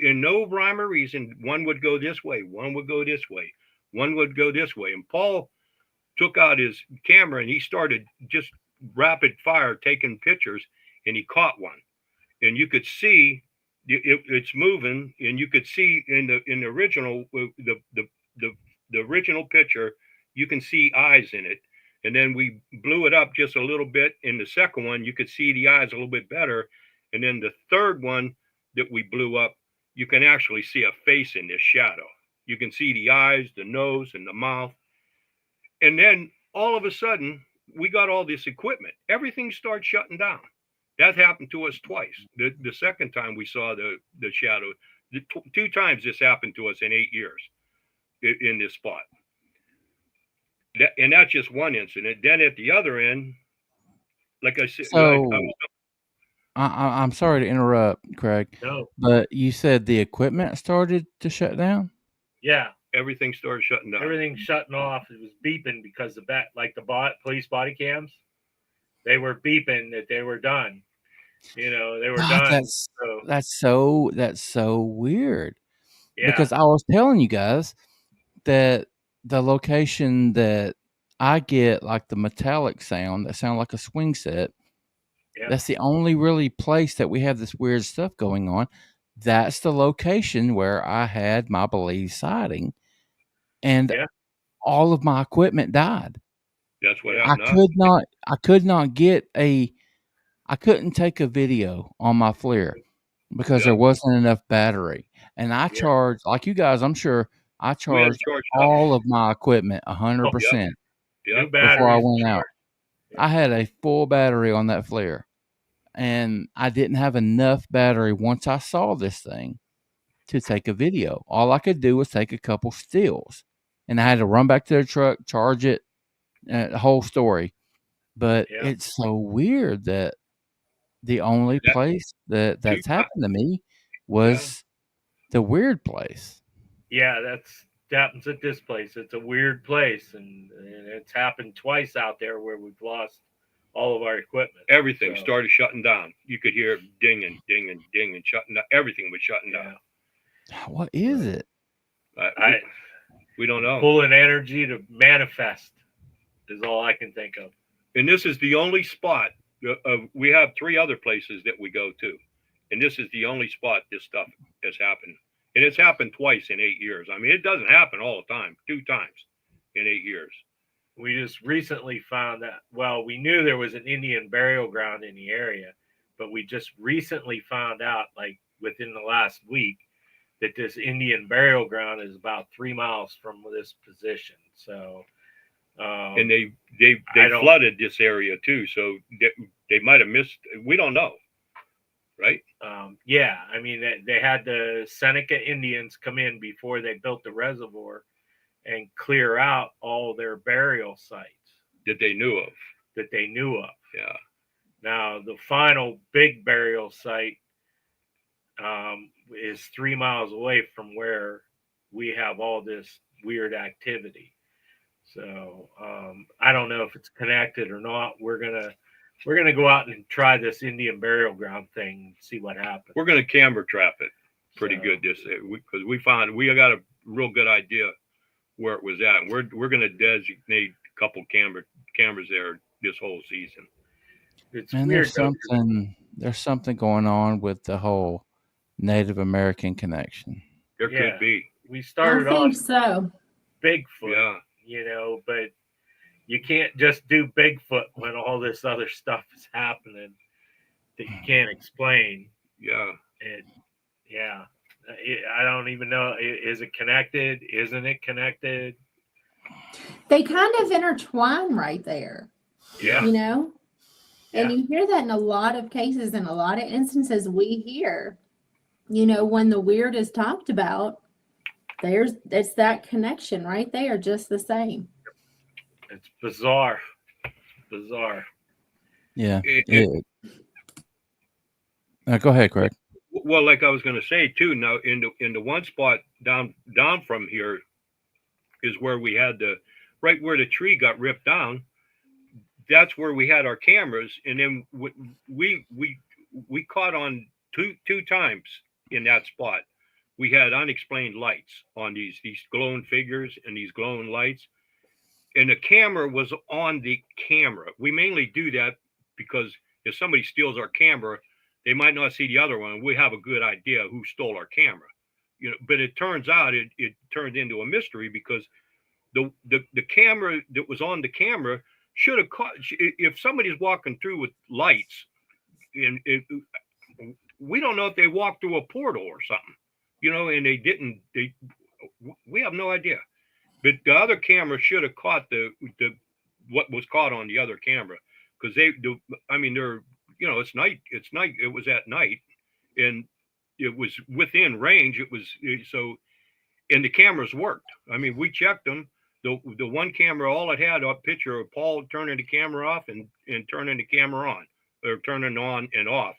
In no rhyme or reason, one would go this way, one would go this way, one would go this way. And Paul took out his camera and he started just rapid fire taking pictures, and he caught one. And you could see it's moving, and you could see in the original the original picture, you can see eyes in it. And then we blew it up just a little bit. In the second one, you could see the eyes a little bit better. And then the third one that we blew up, you can actually see a face in this shadow. You can see the eyes, the nose, and the mouth. And then all of a sudden, we got all this equipment. Everything started shutting down. That happened to us twice. The second time we saw the shadow, two times this happened to us in 8 years in this spot. And that's just one incident. Then at the other end, like I said, So I'm sorry to interrupt, Craig, No. but you said the equipment started to shut down? Yeah. everything started shutting down. Everything's shutting off. It was beeping because the police body cams, they were beeping that they were done. They were done. That's so weird. Yeah. Because I was telling you guys that the location that I get like the metallic sound that sound like a swing set, that's the only really place that we have this weird stuff going on. That's the location where I had my believed sighting, and all of my equipment died. That's what happened. I couldn't take a video on my FLIR because there wasn't enough battery. And I charged, like you guys, I'm sure I charged all of my equipment 100% before I went out. I had a full battery on that FLIR, and I didn't have enough battery once I saw this thing to take a video. All I could do was take a couple stills, and I had to run back to the truck, charge it, the whole story. But it's so weird that the only place that's happened to me was the weird place. Yeah, that happens at this place. It's a weird place, and it's happened twice out there where we've lost all of our equipment. Everything started shutting down. You could hear ding and ding and ding and shutting down. Everything was shutting down. What is it? We don't know. Pulling energy to manifest is all I can think of. And this is the only spot. We have 3 other places that we go to, and this is the only spot this stuff has happened. And it's happened twice in 8 years. I mean, it doesn't happen all the time. 2 times in 8 years. We just recently found that, well, we knew there was an Indian burial ground in the area, but we just recently found out, like within the last week, that this Indian burial ground is about 3 miles from this position. So, and they flooded this area too, so they might have missed. We don't know, right? I mean, they had the Seneca Indians come in before they built the reservoir and clear out all their burial sites that they knew of. Yeah. Now the final big burial site is 3 miles away from where we have all this weird activity. So I don't know if it's connected or not. We're gonna go out and try this Indian burial ground thing and see what happens. We're gonna camera trap it pretty good this day because we got a real good idea where it was at. We're gonna designate a couple cameras there this whole season. It's weird. There's something going on with the whole Native American connection. There could be. We started off Bigfoot, yeah, but you can't just do Bigfoot when all this other stuff is happening that you can't explain. Yeah. I don't even know. Is it connected? Isn't it connected? They kind of intertwine right there. Yeah. And you hear that in a lot of cases, in a lot of instances we hear, when the weird is talked about, it's that connection right there, just the same. It's bizarre. Yeah. Go ahead, Craig. Well, like I was going to say too. Now, in the one spot down from here is where we had right where the tree got ripped down. That's where we had our cameras, and then we caught on two times in that spot. We had unexplained lights on these glowing figures and these glowing lights. And the camera was on the camera. We mainly do that because if somebody steals our camera, they might not see the other one. We have a good idea who stole our camera. But it turns out it turned into a mystery because the camera that was on the camera should have caught. If somebody's walking through with lights, and we don't know if they walked through a portal or something, and they didn't. We have no idea. But the other camera should have caught the what was caught on the other camera, because they're, it's night. It's night. It was at night, and it was within range. It was so, and the cameras worked. I mean, we checked them. The one camera, all it had a picture of Paul turning the camera off and turning the camera on, or turning on and off.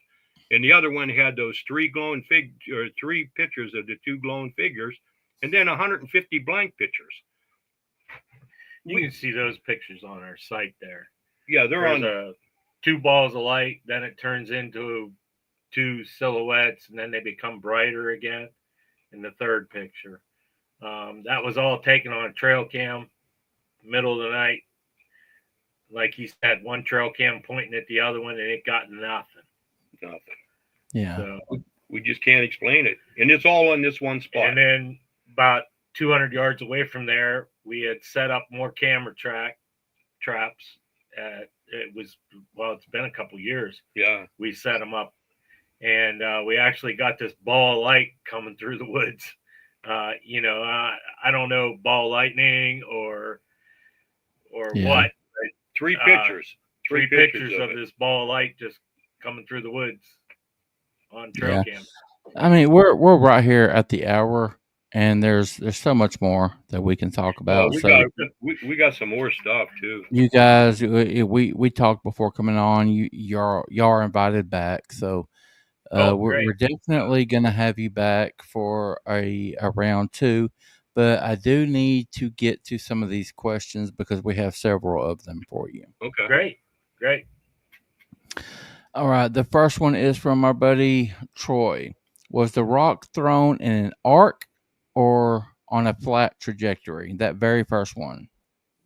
And the other one had those three pictures of the two glowing figures, and then 150 blank pictures. You can see those pictures on our site there. Yeah, they're two balls of light, then it turns into two silhouettes, and then they become brighter again in the third picture. That was all taken on a trail cam, middle of the night. Like he said, one trail cam pointing at the other one, and it got nothing. Yeah. So we just can't explain it. And it's all in this one spot. And then about 200 yards away from there, we had set up more camera traps. It's been a couple years. Yeah. We set them up, and we actually got this ball of light coming through the woods. I don't know, ball lightning or what. Three pictures. Three pictures of this ball of light just coming through the woods on trail cam. I mean, we're right here at the hour, and there's so much more that we can talk about. We got some more stuff too. You guys, we talked before coming on. Y'all are invited back, so we're definitely gonna have you back for a round two. But I do need to get to some of these questions because we have several of them for you. Okay. Great. All right. The first one is from our buddy Troy. Was the rock thrown in an arc or on a flat trajectory? That very first one.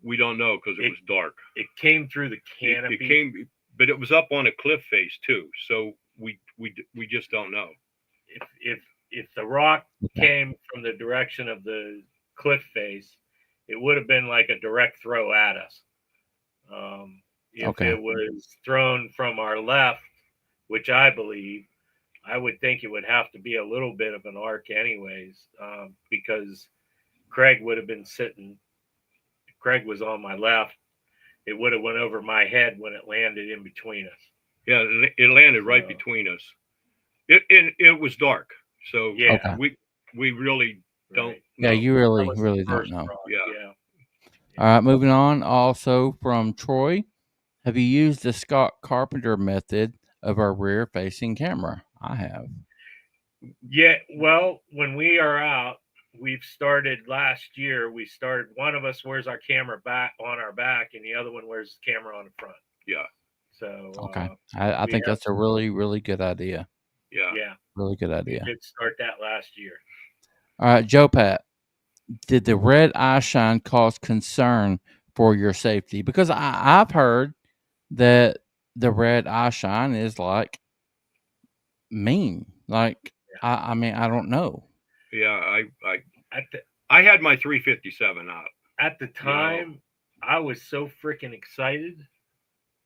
We don't know because it was dark. It came through the canopy. But it was up on a cliff face too. So we just don't know. If the rock came from the direction of the cliff face, it would have been like a direct throw at us. If it was thrown from our left, which I believe, I would think it would have to be a little bit of an arc anyways, because Craig would have been sitting. Craig was on my left. It would have went over my head when it landed in between us. Yeah, it landed right between us. It was dark. So we really don't know. Yeah, you really don't know. Yeah. All right, moving on. Also from Troy, have you used the Scott Carpenter method of our rear-facing camera? I have. Yeah, well, when we are out, we've started last year. We started, one of us wears our camera back on our back, and the other one wears the camera on the front. Yeah. So I think that's a really, really good idea. Yeah. Really good idea. We did start that last year. All right, Joe Pat, did the red eye shine cause concern for your safety? Because I've heard that the red eye shine is like mean. Like, I mean, I don't know. Yeah, I had my 357 out. At the time, I was so freaking excited.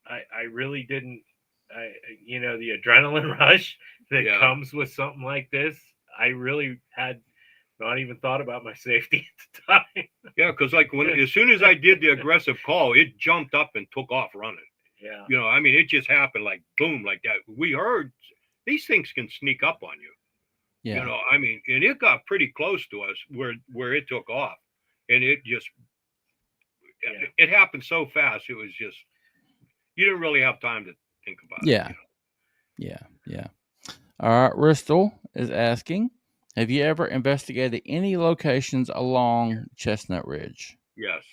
I really didn't. The adrenaline rush that comes with something like this, I really had not even thought about my safety at the time. Yeah, because as soon as I did the aggressive call, it jumped up and took off running. Yeah. It just happened like boom, like that. We heard these things can sneak up on you. Yeah. And it got pretty close to us where it took off, and it just it happened so fast. It was just you didn't really have time to think about it. Yeah. All right, Bristol is asking, have you ever investigated any locations along Chestnut Ridge? Yes,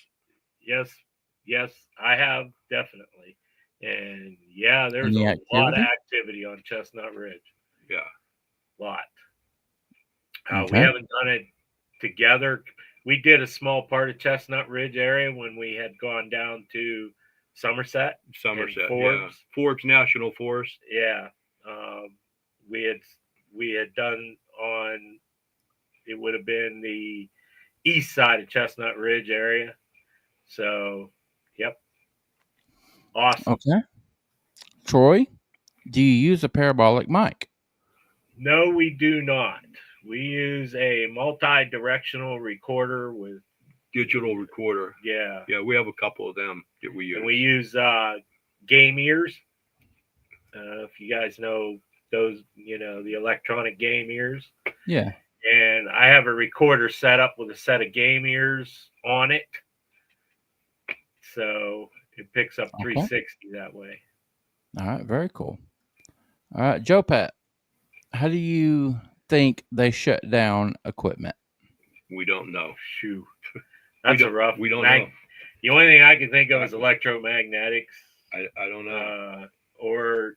I have, definitely. And there's Any a lot of activity on Chestnut Ridge. Yeah. Lot. Okay. We haven't done it together. We did a small part of Chestnut Ridge area when we had gone down to Somerset, Forbes. Forbes National Forest. Yeah. We had done on, it would have been the east side of Chestnut Ridge area. So, yep. Awesome. Okay. Troy, do you use a parabolic mic? No, we do not. We use a multi-directional recorder with Digital recorder. yeah. Yeah, we have a couple of them that we use. And we use game ears. If you guys know those, the electronic game ears. Yeah. And I have a recorder set up with a set of game ears on it. So it picks up 360 that way. All right, very cool. All right, Joe Pat, how do you think they shut down equipment? We don't know. Shoot. That's a rough. We don't know. The only thing I can think of is electromagnetics. I don't know. Or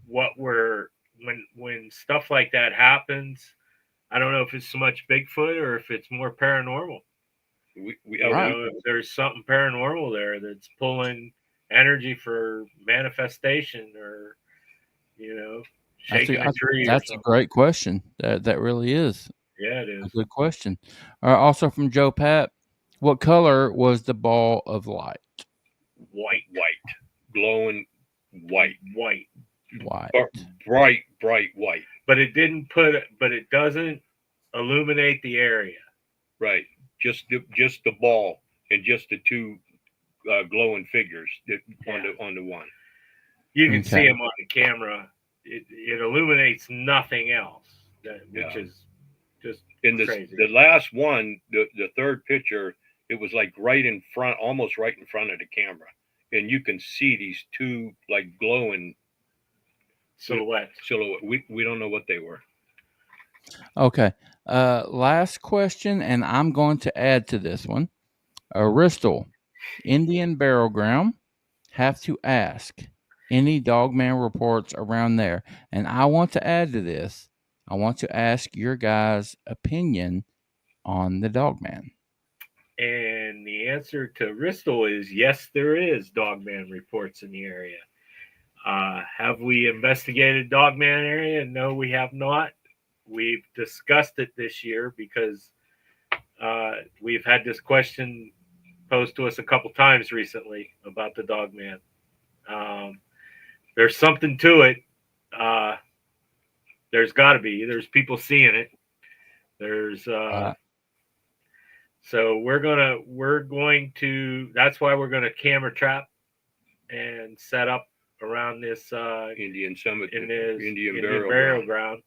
what when stuff like that happens, I don't know if it's so much Bigfoot or if it's more paranormal. We if there's something paranormal there that's pulling energy for manifestation or shaking a tree. That's a great question. That really is. Yeah, it is a good question. Also from Joe Pat, what color was the ball of light? White, glowing white. Bright white. But it doesn't illuminate the area. Right. Just the ball and just the two glowing figures on the one. You can see them on the camera. It illuminates nothing else, which is just crazy. The last one, the third picture, it was like almost right in front of the camera, and you can see these two like glowing silhouette. We don't know what they were. Okay. Last question, and I'm going to add to this one. Ristal, Indian Burial Ground, have to ask any Dogman reports around there. And I want to add to this. I want to ask your guys' opinion on the Dogman. And the answer to Ristal is yes, there is Dogman reports in the area. Have we investigated Dogman area? No, we have not. We've discussed it this year because we've had this question posed to us a couple times recently about the Dogman. There's something to it. There's got to be. There's people seeing it. There's so we're going to. That's why we're going to camera trap and set up around this Indian cemetery, in this Indian burial ground.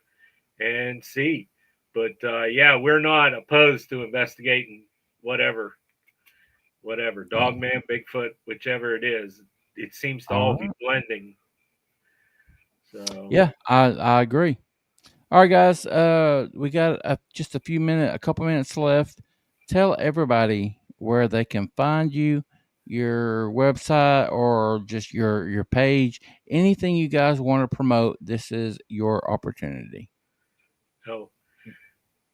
And see. But we're not opposed to investigating whatever Dogman, Bigfoot, whichever it is. It seems to all be blending. So yeah, I agree. All right, guys, we got just a couple minutes left. Tell everybody where they can find you, your website, or just your page. Anything you guys want to promote, this is your opportunity. Oh,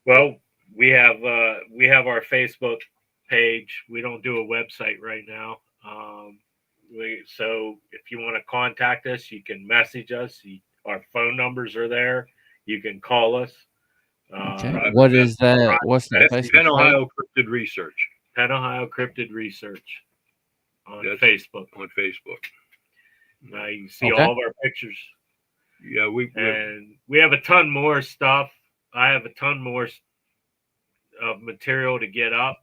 well, we have our Facebook page. We don't do a website right now. So if you want to contact us, you can message us. Our phone numbers are there. You can call us. Okay. What is that? What's the Facebook? Penn-Ohio Cryptid Research. Penn-Ohio Cryptid Research on Facebook. On Facebook. Now you can see all of our pictures. Yeah, we have a ton more stuff. I have a ton more of material to get up.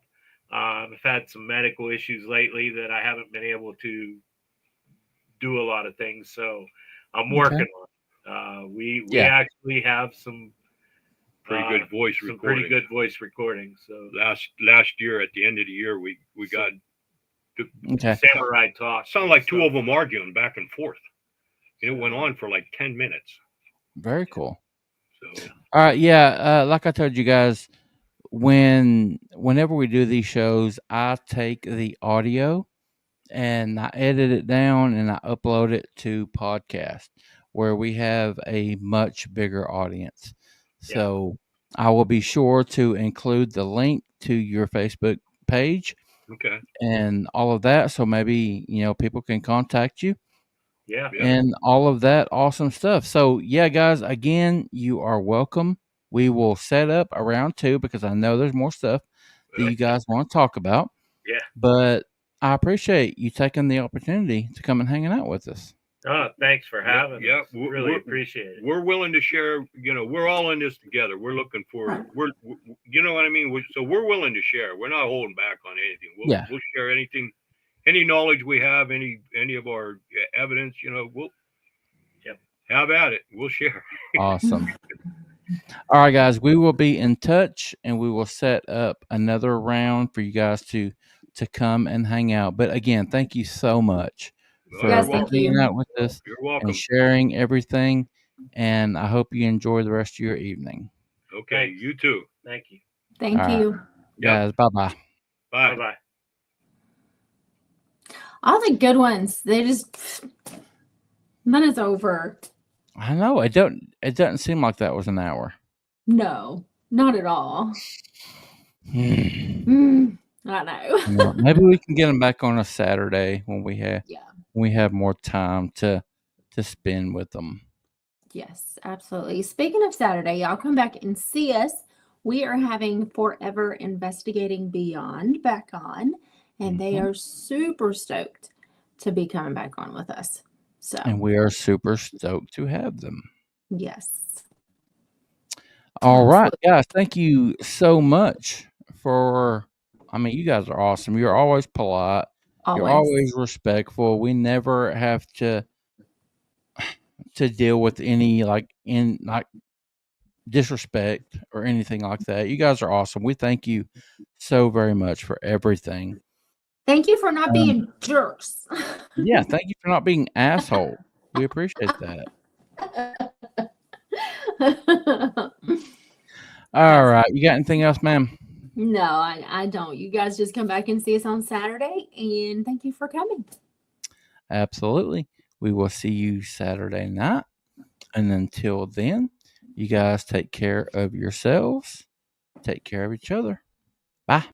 I've had some medical issues lately that I haven't been able to do a lot of things, so I'm working on it. We actually have some pretty good voice recordings. So last year at the end of the year, we got Samurai Talk. Sounded like two of them arguing back and forth. It went on for like 10 minutes. Very cool. So all right, like I told you guys, whenever we do these shows, I take the audio and I edit it down and I upload it to podcast where we have a much bigger audience. So I will be sure to include the link to your Facebook page. Okay. And all of that. So maybe, people can contact you. Yeah. And all of that awesome stuff. So guys, again, you are welcome. We will set up a round 2 because I know there's more stuff that you guys want to talk about. Yeah. But I appreciate you taking the opportunity to come and hanging out with us. Oh, thanks for having Yeah, us. Really appreciate it. We're willing to share. We're all in this together. We're looking for. You know what I mean. So we're willing to share. We're not holding back on anything. We'll share anything, any knowledge we have, any of our evidence. We'll have at it. We'll share. Awesome. All right, guys, we will be in touch, and we will set up another round for you guys to come and hang out. But again, thank you so much for hanging out with us. You're welcome. And sharing everything. And I hope you enjoy the rest of your evening. Okay, you too. Thank you. Thank you. Right. Guys, bye-bye. Bye. All the good ones, they just none is over. I know. It doesn't seem like that was an hour. No, not at all. I know. Maybe we can get them back on a Saturday when we have more time to spend with them. Yes, absolutely. Speaking of Saturday, y'all come back and see us. We are having Forever Investigating Beyond back on, and they are super stoked to be coming back on with us. So, and we are super stoked to have them. Yes. All right, guys. Thank you so much you guys are awesome. You're always polite. You're always respectful. We never have to deal with any disrespect or anything like that. You guys are awesome. We thank you so very much for everything. Thank you for not being jerks. Yeah, thank you for not being asshole. We appreciate that. All right. You got anything else, ma'am? No, I don't. You guys just come back and see us on Saturday, and thank you for coming. Absolutely. We will see you Saturday night. And until then, you guys take care of yourselves. Take care of each other. Bye.